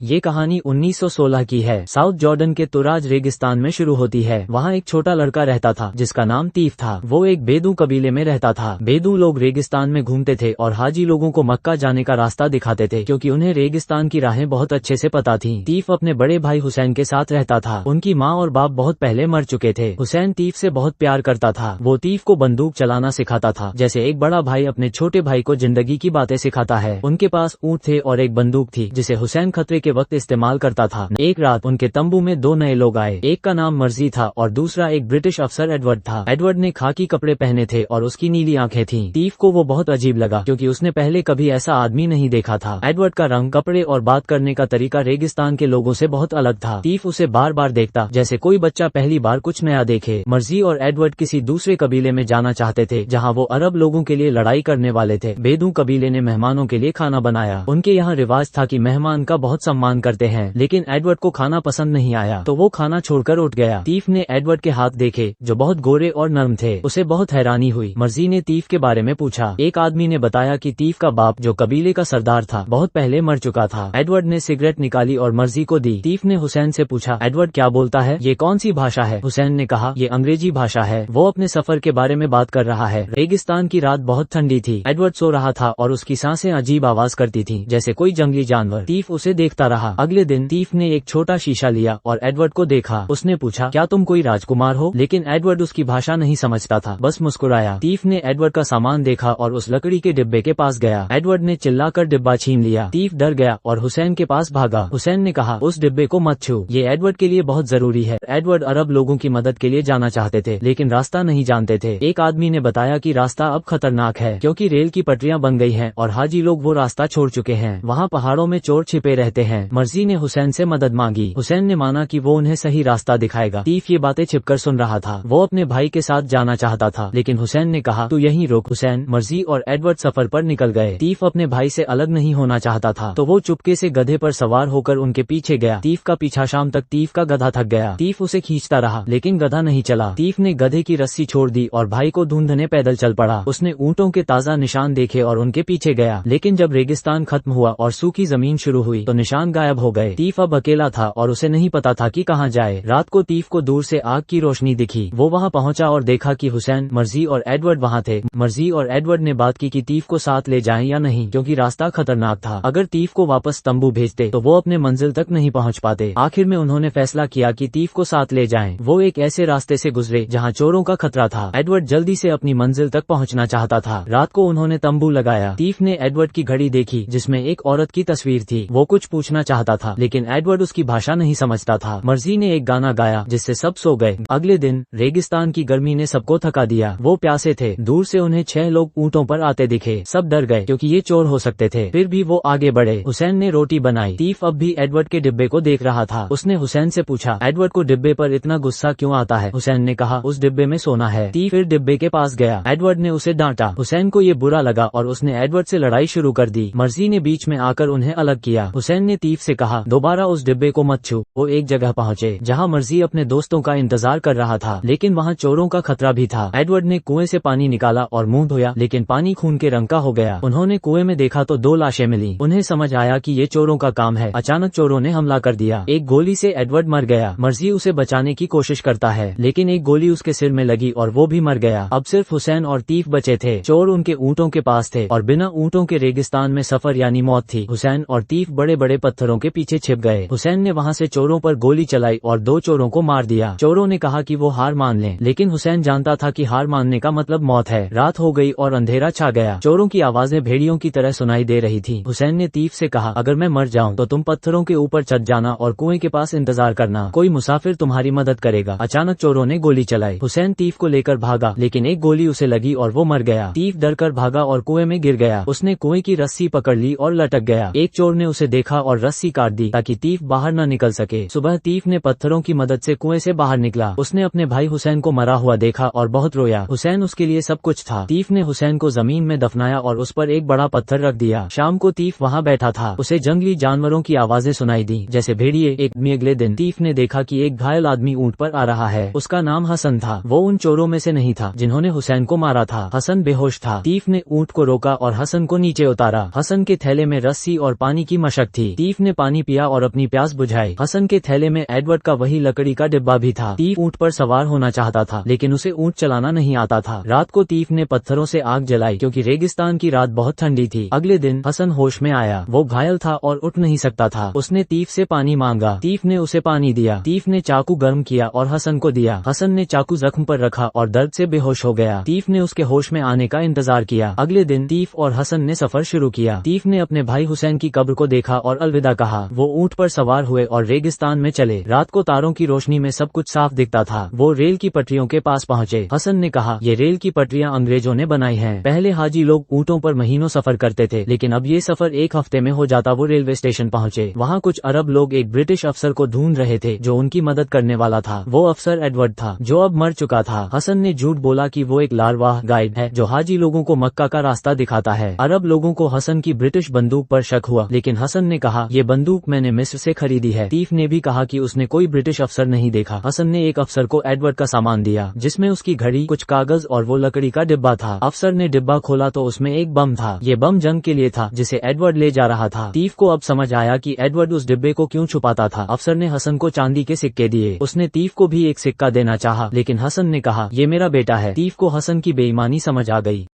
ये कहानी 1916 की है। साउथ जॉर्डन के तुराज रेगिस्तान में शुरू होती है। वहाँ एक छोटा लड़का रहता था जिसका नाम तीफ था। वो एक बेदू कबीले में रहता था। बेदू लोग रेगिस्तान में घूमते थे और हाजी लोगों को मक्का जाने का रास्ता दिखाते थे क्योंकि उन्हें रेगिस्तान की राहें बहुत अच्छे से पता थीं। तीफ अपने बड़े भाई हुसैन के साथ रहता था। उनकी माँ और बाप बहुत पहले मर चुके थे। हुसैन तीफ से बहुत प्यार करता था। वो तीफ को बंदूक चलाना सिखाता था, जैसे एक बड़ा भाई अपने छोटे भाई को जिंदगी की बातें सिखाता है। उनके पास ऊँट थे और एक बंदूक थी जिसे हुसैन खतरे के वक्त इस्तेमाल करता था। एक रात उनके तंबू में दो नए लोग आए। एक का नाम मर्जी था और दूसरा एक ब्रिटिश अफसर एडवर्ड था। एडवर्ड ने खाकी कपड़े पहने थे और उसकी नीली आंखें थीं। तीफ को वो बहुत अजीब लगा क्योंकि उसने पहले कभी ऐसा आदमी नहीं देखा था। एडवर्ड का रंग, कपड़े और बात करने का तरीका रेगिस्तान के लोगों से बहुत अलग था। तीफ उसे बार बार देखता जैसे कोई बच्चा पहली बार कुछ नया देखे। मर्जी और एडवर्ड किसी दूसरे कबीले में जाना चाहते थे जहाँ वो अरब लोगों के लिए लड़ाई करने वाले थे। बेदू कबीले ने मेहमानों के लिए खाना बनाया। उनके यहाँ रिवाज था कि मेहमान का बहुत सम्मान करते हैं, लेकिन एडवर्ड को खाना पसंद नहीं आया तो वो खाना छोड़कर उठ गया। तीफ ने एडवर्ड के हाथ देखे जो बहुत गोरे और नरम थे। उसे बहुत हैरानी हुई। मर्जी ने तीफ के बारे में पूछा। एक आदमी ने बताया कि तीफ का बाप जो कबीले का सरदार था बहुत पहले मर चुका था। एडवर्ड ने सिगरेट निकाली और मर्जी को दी। तीफ ने हुसैन से पूछा, एडवर्ड क्या बोलता है? ये कौन सी भाषा है? हुसैन ने कहा, ये अंग्रेजी भाषा है। वो अपने सफर के बारे में बात कर रहा है। रेगिस्तान की रात बहुत ठंडी थी। एडवर्ड सो रहा था और उसकी सांसें अजीब आवाज करती थी जैसे कोई जंगली जानवर। तीफ उसे देखता रहा। अगले दिन तीफ ने एक छोटा शीशा लिया और एडवर्ड को देखा। उसने पूछा, क्या तुम कोई राजकुमार हो? लेकिन एडवर्ड उसकी भाषा नहीं समझता था, बस मुस्कुराया। तीफ ने एडवर्ड का सामान देखा और उस लकड़ी के डिब्बे के पास गया। एडवर्ड ने चिल्लाकर डिब्बा छीन लिया। तीफ डर गया और हुसैन के पास भागा। हुसैन ने कहा, उस डिब्बे को मत छू, ये एडवर्ड के लिए बहुत जरूरी है। एडवर्ड अरब लोगों की मदद के लिए जाना चाहते थे लेकिन रास्ता नहीं जानते थे। एक आदमी ने बताया कि रास्ता अब खतरनाक है क्योंकि रेल की पटरियां बन गई हैं और हाजी लोग वो रास्ता छोड़ चुके हैं। वहाँ पहाड़ों में चोर छिपे रहते हैं। मर्जी ने हुसैन से मदद मांगी। हुसैन ने माना कि वो उन्हें सही रास्ता दिखाएगा। तीफ ये बातें छिपकर सुन रहा था। वो अपने भाई के साथ जाना चाहता था लेकिन हुसैन ने कहा, तू यहीं रुक। हुसैन, मर्जी और एडवर्ड सफर पर निकल गए। तीफ अपने भाई से अलग नहीं होना चाहता था तो वो चुपके से गधे पर सवार होकर उनके पीछे गया। तीफ का पीछा शाम तक तीफ का गधा थक गया। तीफ उसे खींचता रहा लेकिन गधा नहीं चला। तीफ ने गधे की रस्सी छोड़ दी और भाई को ढूंढने पैदल चल पड़ा। उसने ऊँटों के ताजा निशान देखे और उनके पीछे गया, लेकिन जब रेगिस्तान खत्म हुआ और सूखी जमीन शुरू हुई तो निशान गायब हो गए। तीफ अब अकेला था और उसे नहीं पता था कि कहाँ जाए। रात को तीफ को दूर से आग की रोशनी दिखी। वो वहाँ पहुँचा और देखा कि हुसैन, मर्जी और एडवर्ड वहाँ थे। मर्जी और एडवर्ड ने बात की कि तीफ को साथ ले जाएं या नहीं क्योंकि रास्ता खतरनाक था। अगर तीफ को वापस तंबू भेजते तो वो अपने मंजिल तक नहीं पहुँच पाते। आखिर में उन्होंने फैसला किया कि तीफ को साथ ले जाएं। वो एक ऐसे रास्ते से गुजरे जहाँ चोरों का खतरा था। एडवर्ड जल्दी से अपनी मंजिल तक पहुँचना चाहता था। रात को उन्होंने तंबू लगाया। तीफ ने एडवर्ड की घड़ी देखी जिसमें एक औरत की तस्वीर थी। वो कुछ पूछना चाहता था लेकिन एडवर्ड उसकी भाषा नहीं समझता था। मर्जी ने एक गाना गाया जिससे सब सो गए। अगले दिन रेगिस्तान की गर्मी ने सबको थका दिया। वो प्यासे थे। दूर से उन्हें 6 लोग ऊँटों पर आते दिखे। सब डर गए क्योंकि ये चोर हो सकते थे। फिर भी वो आगे बढ़े। हुसैन ने रोटी बनाई। तीफ अब भी एडवर्ड के डिब्बे को देख रहा था। उसने हुसैन से पूछा, एडवर्ड को डिब्बे पर इतना गुस्सा क्यों आता है? हुसैन ने कहा, उस डिब्बे में सोना है। तीफ फिर डिब्बे के पास गया। एडवर्ड ने उसे डांटा। हुसैन को ये बुरा लगा और उसने एडवर्ड से लड़ाई शुरू कर दी। मर्जी ने बीच में आकर उन्हें अलग किया। हुसैन ने तीफ से कहा, दोबारा उस डिब्बे को मत छू। वो एक जगह पहुँचे जहाँ मर्जी अपने दोस्तों का इंतजार कर रहा था लेकिन वहाँ चोरों का खतरा भी था। एडवर्ड ने कुएं से पानी निकाला और मुंह धोया लेकिन पानी खून के रंग का हो गया। उन्होंने कुएं में देखा तो 2 लाशें मिली। उन्हें समझ आया कि ये चोरों का काम है। अचानक चोरों ने हमला कर दिया। एक गोली से एडवर्ड मर गया। मर्जी उसे बचाने की कोशिश करता है लेकिन एक गोली उसके सिर में लगी और वो भी मर गया। अब सिर्फ हुसैन और तीफ बचे थे। चोर उनके ऊँटों के पास थे और बिना ऊँटों के रेगिस्तान में सफर यानी मौत थी। हुसैन और तीफ बड़े बड़े पत्थरों के पीछे छिप गए। हुसैन ने वहाँ से चोरों पर गोली चलाई और 2 चोरों को मार दिया। चोरों ने कहा कि वो हार मान लें लेकिन हुसैन जानता था कि हार मानने का मतलब मौत है। रात हो गई और अंधेरा छा गया। चोरों की आवाजें भेड़ियों की तरह सुनाई दे रही थी। हुसैन ने तीफ से कहा, अगर मैं मर जाऊं तो तुम पत्थरों के ऊपर चढ़ जाना और कुएं के पास इंतजार करना, कोई मुसाफिर तुम्हारी मदद करेगा। अचानक चोरों ने गोली चलाई। हुसैन तीफ को लेकर भागा लेकिन एक गोली उसे लगी और वो मर गया। तीफ डरकर भागा और कुएं में गिर गया। उसने कुएं की रस्सी पकड़ ली और लटक गया। एक चोर ने उसे देखा और रस्सी काट दी ताकि तीफ बाहर न निकल सके। सुबह तीफ ने पत्थरों की मदद से कुएं से बाहर निकला। उसने अपने भाई हुसैन को मरा हुआ देखा और बहुत रोया। हुसैन उसके लिए सब कुछ था। तीफ ने हुसैन को जमीन में दफनाया और उस पर एक बड़ा पत्थर रख दिया। शाम को तीफ वहाँ बैठा था। उसे जंगली जानवरों की आवाजें सुनाई दी जैसे भेड़िए। अगले दिन तीफ ने देखा कि एक घायल आदमी ऊँट पर आ रहा है। उसका नाम हसन था। वो उन चोरों में से नहीं था जिन्होंने हुसैन को मारा था। हसन बेहोश था। तीफ ने ऊँट को रोका और हसन को नीचे उतारा। हसन के थैले में रस्सी और पानी की मशक थी। तीफ ने पानी पिया और अपनी प्यास बुझाई। हसन के थैले में एडवर्ड का वही लकड़ी का डिब्बा भी था। तीफ ऊंट पर सवार होना चाहता था, लेकिन उसे ऊंट चलाना नहीं आता था। रात को तीफ ने पत्थरों से आग जलाई क्योंकि रेगिस्तान की रात बहुत ठंडी थी। अगले दिन हसन होश में आया। वो घायल था और उठ नहीं सकता था। उसने तीफ से पानी मांगा। तीफ ने उसे पानी दिया। तीफ ने चाकू गर्म किया और हसन को दिया। हसन ने चाकू जख्म पर रखा और दर्द से बेहोश हो गया। तीफ ने उसके होश में आने का इंतजार किया। अगले दिन तीफ और हसन ने सफर शुरू किया। तीफ ने अपने भाई हुसैन की कब्र को देखा और अलविदा कहा। वो ऊंट पर सवार हुए और रेगिस्तान में चले। रात को तारों की रोशनी में सब कुछ साफ दिखता था। वो रेल की पटरियों के पास पहुँचे। हसन ने कहा, ये रेल की पटरियां अंग्रेजों ने बनाई हैं। पहले हाजी लोग ऊँटों पर महीनों सफर करते थे, लेकिन अब ये सफर एक हफ्ते में हो जाता। वो रेलवे स्टेशन पहुँचे। वहाँ कुछ अरब लोग एक ब्रिटिश अफसर को ढूंढ रहे थे जो उनकी मदद करने वाला था। वो अफसर एडवर्ड था, जो अब मर चुका था। हसन ने झूठ बोला कि वो एक लारवाह गाइड है जो हाजी लोगों को मक्का का रास्ता दिखाता है। अरब लोगों को हसन की ब्रिटिश बंदूक पर शक हुआ, लेकिन हसन ने कहा, ये बंदूक मैंने मिस्र से खरीदी है। तीफ ने भी कहा कि उसने कोई ब्रिटिश अफसर नहीं देखा। हसन ने एक अफसर को एडवर्ड का सामान दिया, जिसमें उसकी घड़ी, कुछ कागज और वो लकड़ी का डिब्बा था। अफसर ने डिब्बा खोला तो उसमें एक बम था। ये बम जंग के लिए था जिसे एडवर्ड ले जा रहा था। तीफ को अब समझ आया कि एडवर्ड उस डिब्बे को क्यों छुपाता था। अफसर ने हसन को चांदी के सिक्के दिए। उसने तीफ को भी एक सिक्का देना चाहा, लेकिन हसन ने कहा, ये मेरा बेटा है। तीफ को हसन की बेईमानी समझ आ गई।